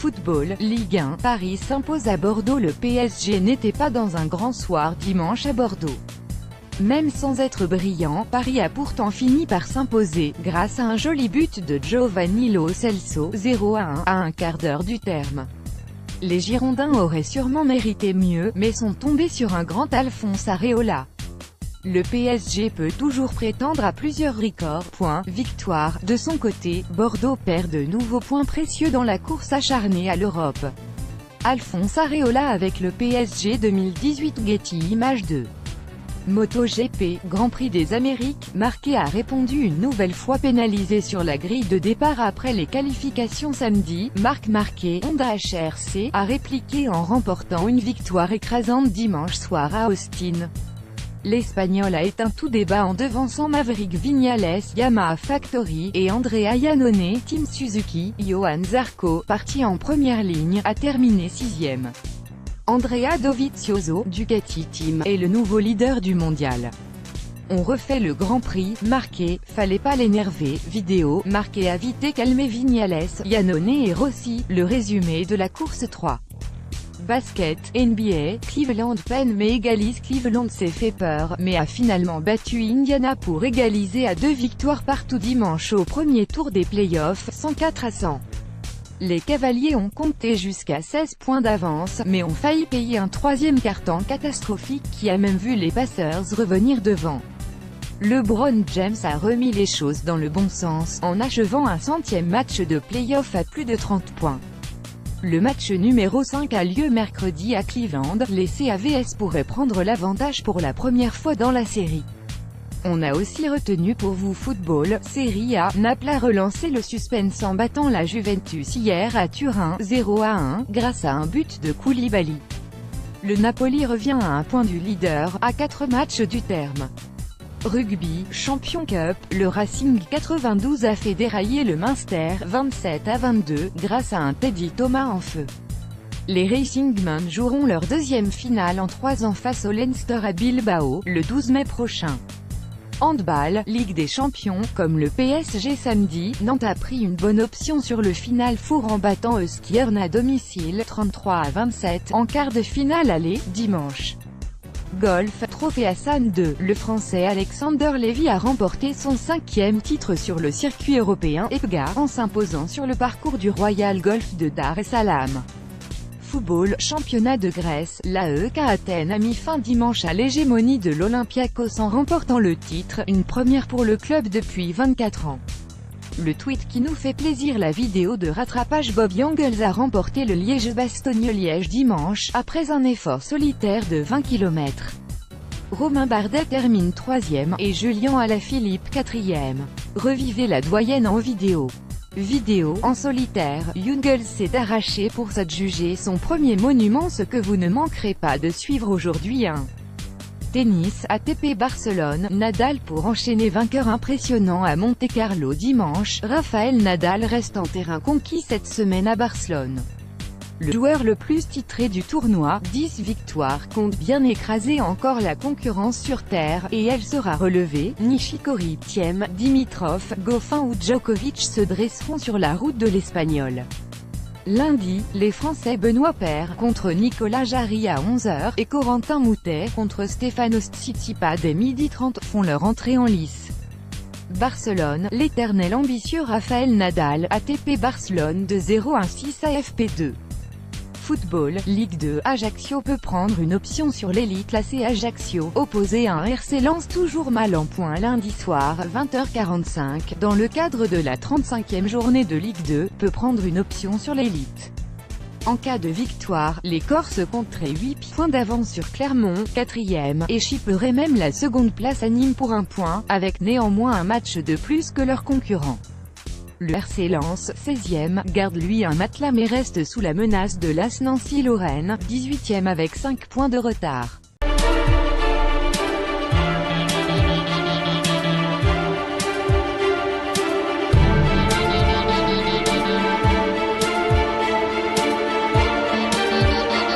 Football, Ligue 1, Paris s'impose à Bordeaux. Le PSG n'était pas dans un grand soir dimanche à Bordeaux. Même sans être brillant, Paris a pourtant fini par s'imposer, grâce à un joli but de Giovanni Lo Celso, 0-1, à un quart d'heure du terme. Les Girondins auraient sûrement mérité mieux, mais sont tombés sur un grand Alphonse Areola. Le PSG peut toujours prétendre à plusieurs records. Victoire. De son côté, Bordeaux perd de nouveaux points précieux dans la course acharnée à l'Europe. Alphonse Areola avec le PSG 2018. Getty Images 2. MotoGP, Grand Prix des Amériques, Marquez a répondu une nouvelle fois pénalisé sur la grille de départ après les qualifications samedi. Marc Marquez, Honda HRC, a répliqué en remportant une victoire écrasante dimanche soir à Austin. L'Espagnol a éteint tout débat en devançant Maverick Viñales, Yamaha Factory, et Andrea Iannone, Team Suzuki. Johann Zarco, parti en première ligne, a terminé 6e. Andrea Dovizioso, Ducati Team, est le nouveau leader du mondial. On refait le Grand Prix. Marquez, fallait pas l'énerver. Vidéo, Marquez a vite calmé Viñales, Iannone et Rossi. Le résumé de la course 3. Basket, NBA, Cleveland peine mais égalise. Cleveland s'est fait peur, mais a finalement battu Indiana pour égaliser à 2 victoires partout dimanche au premier tour des playoffs, 104-100. Les Cavaliers ont compté jusqu'à 16 points d'avance, mais ont failli payer un troisième quart-temps catastrophique qui a même vu les Pacers revenir devant. LeBron James a remis les choses dans le bon sens, en achevant un 100e match de play-off à plus de 30 points. Le match numéro 5 a lieu mercredi à Cleveland. Les Cavs pourraient prendre l'avantage pour la première fois dans la série. On a aussi retenu pour vous Football, Serie A. Naples a relancé le suspense en battant la Juventus hier à Turin, 0-1, grâce à un but de Koulibaly. Le Napoli revient à un point du leader, à 4 matchs du terme. Rugby, Champions Cup, le Racing 92 a fait dérailler le Munster, 27-22, grâce à un Teddy Thomas en feu. Les Racingmen joueront leur deuxième finale en 3 ans face au Leinster à Bilbao, le 12 mai prochain. Handball, Ligue des Champions, comme le PSG samedi, Nantes a pris une bonne option sur le Final Four en battant Euskirchen à domicile, 33-27, en quart de finale aller, dimanche. Golf, Trophée Hassan II, le Français Alexander Lévy a remporté son 5e titre sur le circuit européen EPGA, en s'imposant sur le parcours du Royal Golf de Dar es Salaam. Football, Championnat de Grèce, l'AEK Athènes a mis fin dimanche à l'hégémonie de l'Olympiakos en remportant le titre, une première pour le club depuis 24 ans. Le tweet qui nous fait plaisir. La vidéo de rattrapage. Bob Jungels a remporté le Liège-Bastogne-Liège dimanche, après un effort solitaire de 20 km. Romain Bardet termine 3e, et Julien Alaphilippe 4e. Revivez la doyenne en vidéo. Vidéo, en solitaire, Jungels s'est arraché pour s'adjuger son premier monument. Ce que vous ne manquerez pas de suivre aujourd'hui. Tennis, ATP Barcelone, Nadal pour enchaîner vainqueur impressionnant à Monte-Carlo dimanche. Rafael Nadal reste en terrain conquis cette semaine à Barcelone. Le joueur le plus titré du tournoi, 10 victoires, compte bien écraser encore la concurrence sur terre, et elle sera relevée. Nishikori, Thiem, Dimitrov, Goffin ou Djokovic se dresseront sur la route de l'Espagnol. Lundi, les Français Benoît Paire contre Nicolas Jarry à 11h, et Corentin Moutet contre Stefanos Tsitsipas dès 12h30 font leur entrée en lice. Barcelone, l'éternel ambitieux Rafael Nadal, ATP Barcelone de 0-1-6 à FP2. Football, Ligue 2, Ajaccio peut prendre une option sur l'élite classée. Ajaccio, opposé à un RC Lens toujours mal en point lundi soir, 20h45, dans le cadre de la 35e journée de Ligue 2, peut prendre une option sur l'élite. En cas de victoire, les Corses compteraient 8 points d'avance sur Clermont, 4e, et chipperaient même la seconde place à Nîmes pour 1 point, avec néanmoins un match de plus que leurs concurrents. Le RC Lens, 16e, garde lui un matelas mais reste sous la menace de l'AS Nancy-Lorraine, 18e avec 5 points de retard.